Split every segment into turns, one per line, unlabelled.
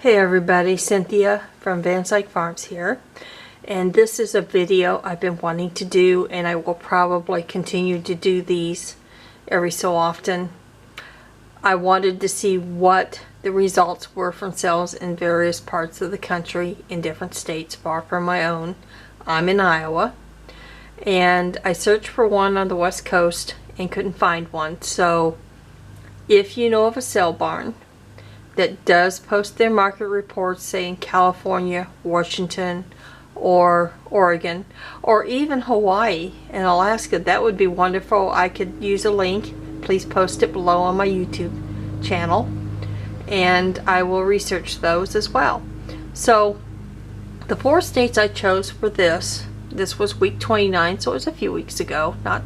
Hey everybody, Cynthia from Van Syke Farms here, and this is a video I've been wanting to do, and I will probably continue to do these every so often. I wanted to see what the results were from sales in various parts of the country in different states far from my own. I'm in Iowa, and I searched for one on the West Coast and couldn't find one. So if you know of a sale barn that does post their market reports, say in California, Washington, or Oregon, or even Hawaii and Alaska, that would be wonderful. I could use a link. Please post it below on my YouTube channel, and I will research those as well. So the 4 states I chose for this was week 29, so it was a few weeks ago, not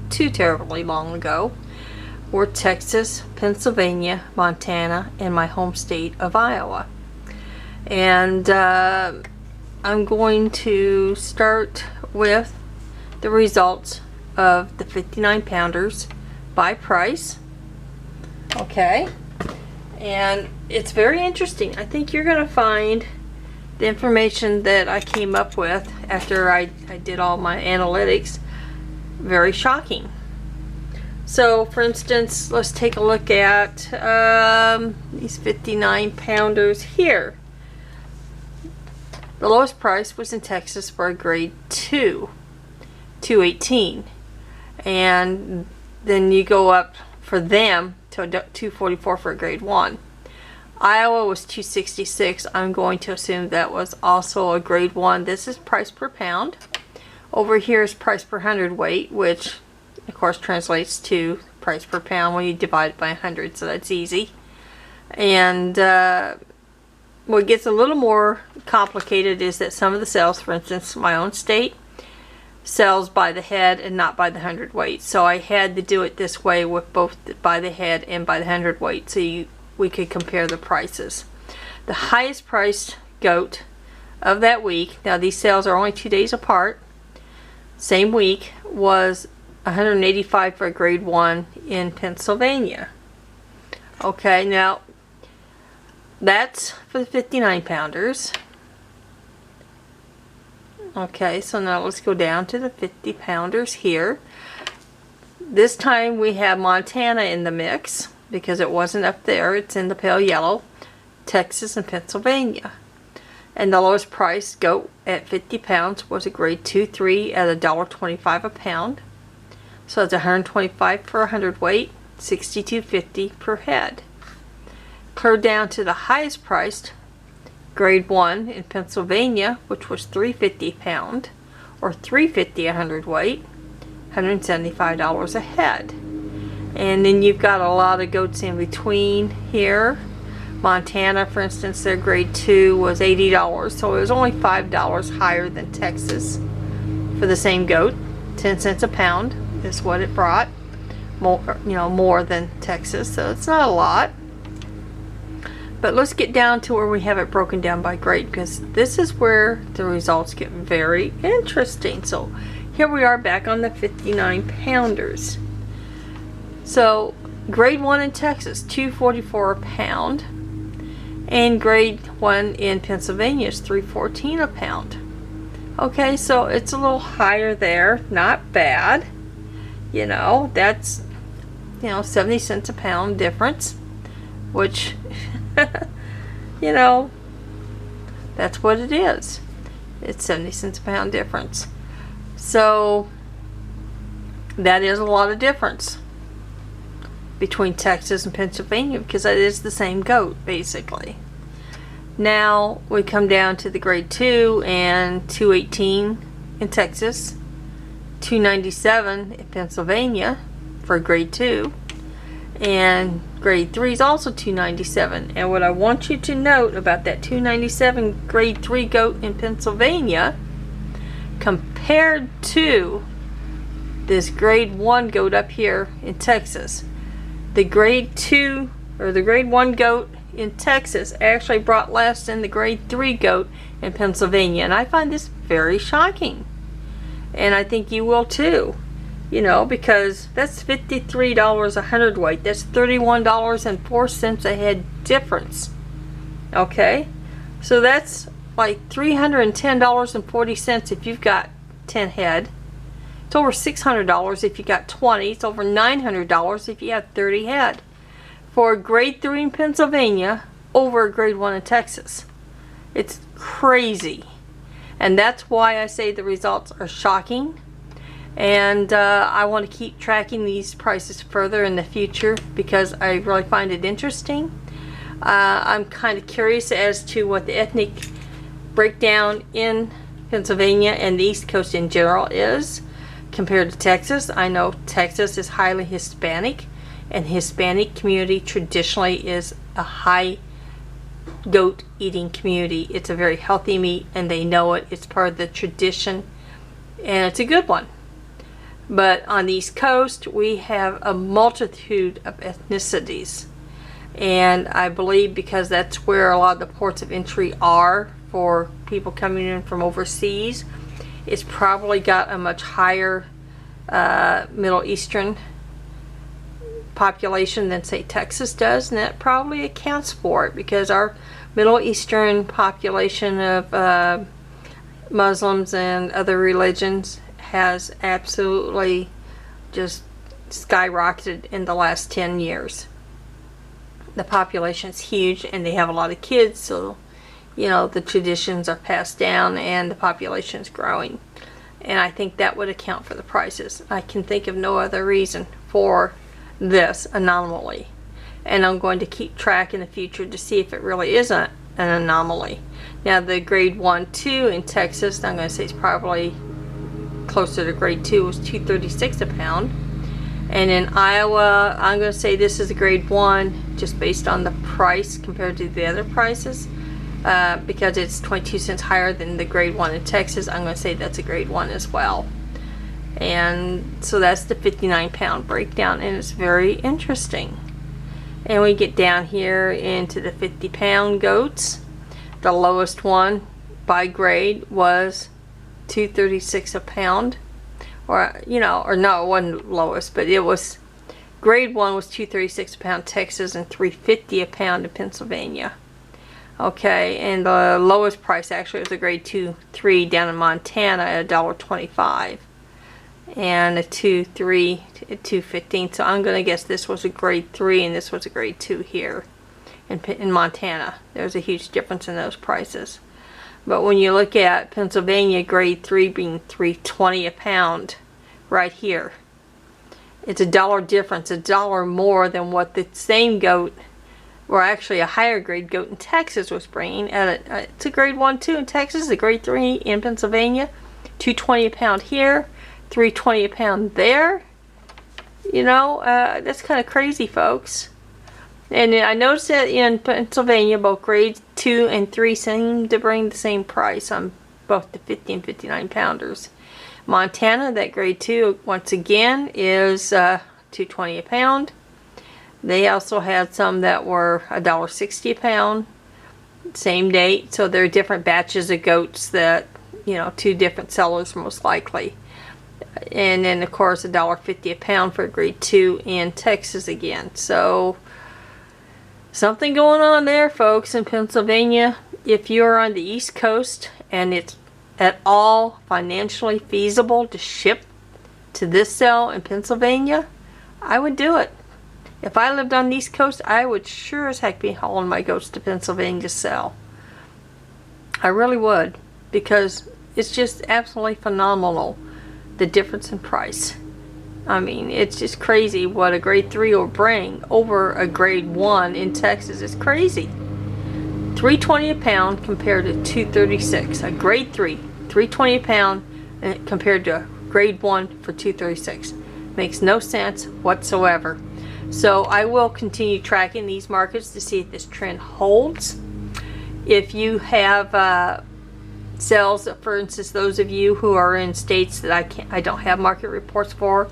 too terribly long ago, were Texas, Pennsylvania, Montana, and my home state of Iowa. And I'm going to start with the results of the 59 pounders by price. Okay, and it's very interesting. I think you're going to find the information that I came up with after I did all my analytics very shocking. So, for instance, let's take a look at these 59 pounders here. The lowest price was in Texas for a grade 2, $218, and then you go up for them to $244 for a grade 1. Iowa was $266. I'm going to assume that was also a grade 1. This is price per pound. Over here is price per hundredweight, which of course translates to price per pound when you divide it by 100, so that's easy. And what gets a little more complicated is that some of the sales, for instance, my own state, sells by the head and not by the hundredweight. So I had to do it this way with both by the head and by the hundredweight, so we could compare the prices. The highest priced goat of that week, now these sales are only 2 days apart, same week, was $185 for a grade 1 in Pennsylvania. Okay, now that's for the 59 pounders. Okay, so now let's go down to the 50 pounders here. This time we have Montana in the mix because it wasn't up there. It's in the pale yellow. Texas and Pennsylvania. And the lowest price goat at 50 pounds was a grade 2-3 at $1.25 a pound. So it's $125 for a hundredweight, $62.50 per head. Clear down to the highest priced grade 1 in Pennsylvania, which was $3.50 a pound, or $3.50 a hundredweight, $175 a head. And then you've got a lot of goats in between here. Montana, for instance, their grade 2 was $80, so it was only $5 higher than Texas for the same goat. 10 cents a pound is what it brought, more than Texas, so it's not a lot. But let's get down to where we have it broken down by grade, because this is where the results get very interesting. So here we are back on the 59 pounders. So grade 1 in Texas, $2.44 a pound, and grade 1 in Pennsylvania is $3.14 a pound. Okay, so it's a little higher there, not bad. That's 70 cents a pound difference, which that's what it is. It's 70 cents a pound difference. So that is a lot of difference between Texas and Pennsylvania, because it is the same goat basically. Now we come down to the grade 2 and $2.18 in Texas, $2.97 in Pennsylvania for grade 2, and grade 3 is also $2.97. And what I want you to note about that $2.97 grade 3 goat in Pennsylvania compared to this grade 1 goat up here in Texas, the grade 2 or the grade 1 goat in Texas actually brought less than the grade 3 goat in Pennsylvania, and I find this very shocking, and I think you will too. Because that's $53 a hundredweight. That's $31.04 a head difference. Okay, so that's like $310.40 if you've got 10 head. It's over $600 if you got 20. It's over $900 if you have 30 head. For a grade 3 in Pennsylvania, over a grade 1 in Texas. It's crazy. And that's why I say the results are shocking. And I want to keep tracking these prices further in the future because I really find it interesting. I'm kind of curious as to what the ethnic breakdown in Pennsylvania and the East Coast in general is compared to Texas. I know Texas is highly Hispanic, and Hispanic community traditionally is a high goat eating community. It's a very healthy meat and they know it. It's part of the tradition and it's a good one. But on the East Coast we have a multitude of ethnicities, and I believe because that's where a lot of the ports of entry are for people coming in from overseas, it's probably got a much higher Middle Eastern population than say Texas does, and that probably accounts for it because our Middle Eastern population of Muslims and other religions has absolutely just skyrocketed in the last 10 years. The population's huge and they have a lot of kids, so you know the traditions are passed down and the population's growing, and I think that would account for the prices. I can think of no other reason for this anomaly, and I'm going to keep track in the future to see if it really isn't an anomaly. Now the grade 1-2 in Texas, I'm going to say it's probably closer to grade 2, was $2.36 a pound, and in Iowa I'm going to say this is a grade 1 just based on the price compared to the other prices. Because it's 22 cents higher than the grade 1 in Texas, I'm going to say that's a grade 1 as well. And so that's the 59-pound breakdown, and it's very interesting. And we get down here into the 50-pound goats. The lowest one by grade was $2.36 a pound, or no, it wasn't lowest, but it was grade 1 was $2.36 a pound Texas and $3.50 a pound in Pennsylvania. Okay, and the lowest price actually was a grade 2-3 down in Montana at $1.25, and a 2-3 at $2.15. So I'm going to guess this was a grade 3 and this was a grade 2 here in Montana. There's a huge difference in those prices. But when you look at Pennsylvania grade 3 being $3.20 a pound right here, it's $1 difference, $1 more than what the same goat, or actually a higher grade goat in Texas, was bringing. It's a grade 1-2 in Texas, a grade 3 in Pennsylvania, $2.20 a pound here, $3.20 a pound there. You know, that's kind of crazy, folks. And I noticed that in Pennsylvania, both grade 2 and 3 seem to bring the same price on both the 50 and 59 pounders. Montana, that grade 2, once again, is $2.20 a pound. They also had some that were $1.60 a pound, same date. So there are different batches of goats that, you know, two different sellers most likely. And then of course $1.50 a pound for grade 2 in Texas again. So something going on there, folks, in Pennsylvania. If you're on the East Coast and it's at all financially feasible to ship to this cell in Pennsylvania, I would do it. If I lived on the East Coast, I would sure as heck be hauling my goats to Pennsylvania to sell. I really would, because it's just absolutely phenomenal, the difference in price. I mean, it's just crazy what a grade 3 will bring over a grade 1 in Texas. It's crazy. $3.20 a pound compared to $2.36. A grade 3, $3.20 a pound compared to a grade 1 for $2.36. Makes no sense whatsoever. So I will continue tracking these markets to see if this trend holds. If you have sales, for instance, those of you who are in states that I don't have market reports for,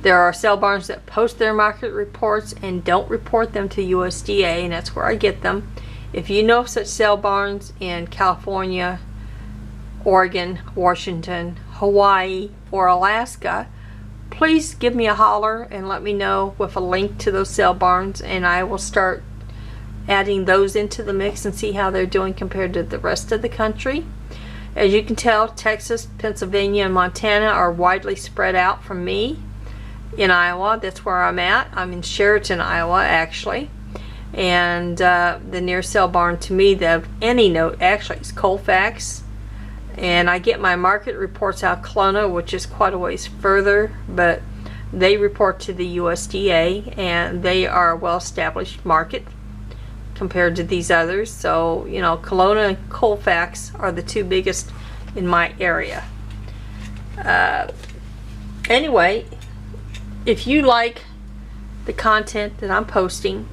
there are sale barns that post their market reports and don't report them to USDA, and that's where I get them. If you know of such sale barns in California, Oregon, Washington, Hawaii, or Alaska, please give me a holler and let me know with a link to those sale barns, and I will start adding those into the mix and see how they're doing compared to the rest of the country. As you can tell, Texas, Pennsylvania, and Montana are widely spread out from me. In Iowa, that's where I'm at. I'm in Sheraton, Iowa, actually. And the nearest sale barn to me that of any note actually is Colfax. And I get my market reports out Kelowna, which is quite a ways further, but they report to the USDA, and they are a well-established market compared to these others. So, you know, Kelowna and Colfax are the two biggest in my area. Anyway, if you like the content that I'm posting,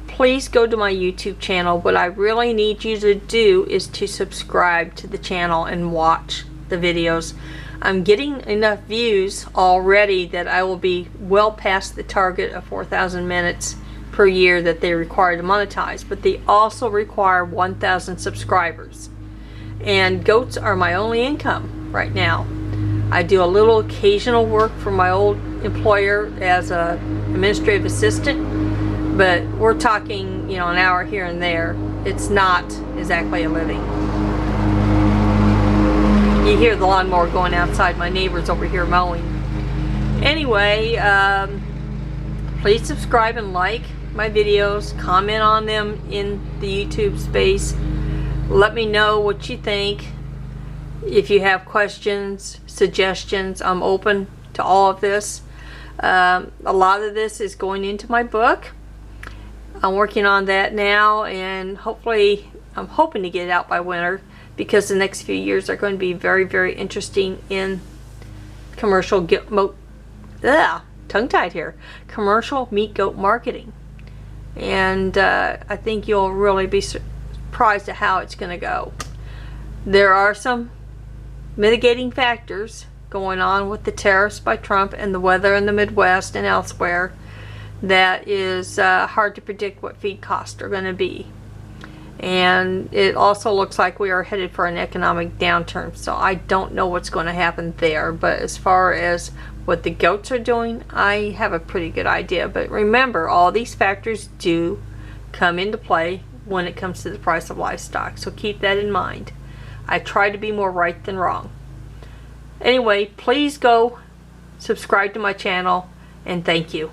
please go to my YouTube channel. What I really need you to do is to subscribe to the channel and watch the videos. I'm getting enough views already that I will be well past the target of 4,000 minutes per year that they require to monetize, but they also require 1,000 subscribers. And goats are my only income right now. I do a little occasional work for my old employer as a administrative assistant, but we're talking, you know, an hour here and there. It's not exactly a living. You hear the lawnmower going outside. My neighbor's over here mowing. Anyway, please subscribe and like my videos. Comment on them in the YouTube space. Let me know what you think. If you have questions, suggestions, I'm open to all of this. A lot of this is going into my book. I'm working on that now, and hopefully I'm hoping to get it out by winter, because the next few years are going to be very, very interesting in commercial tongue-tied here. Commercial meat goat marketing. And I think you'll really be surprised at how it's going to go. There are some mitigating factors going on with the tariffs by Trump and the weather in the Midwest and elsewhere that is hard to predict what feed costs are going to be. And it also looks like we are headed for an economic downturn, so I don't know what's going to happen there. But as far as what the goats are doing, I have a pretty good idea. But remember, all these factors do come into play when it comes to the price of livestock, so keep that in mind. I try to be more right than wrong. Anyway, please go subscribe to my channel, and thank you.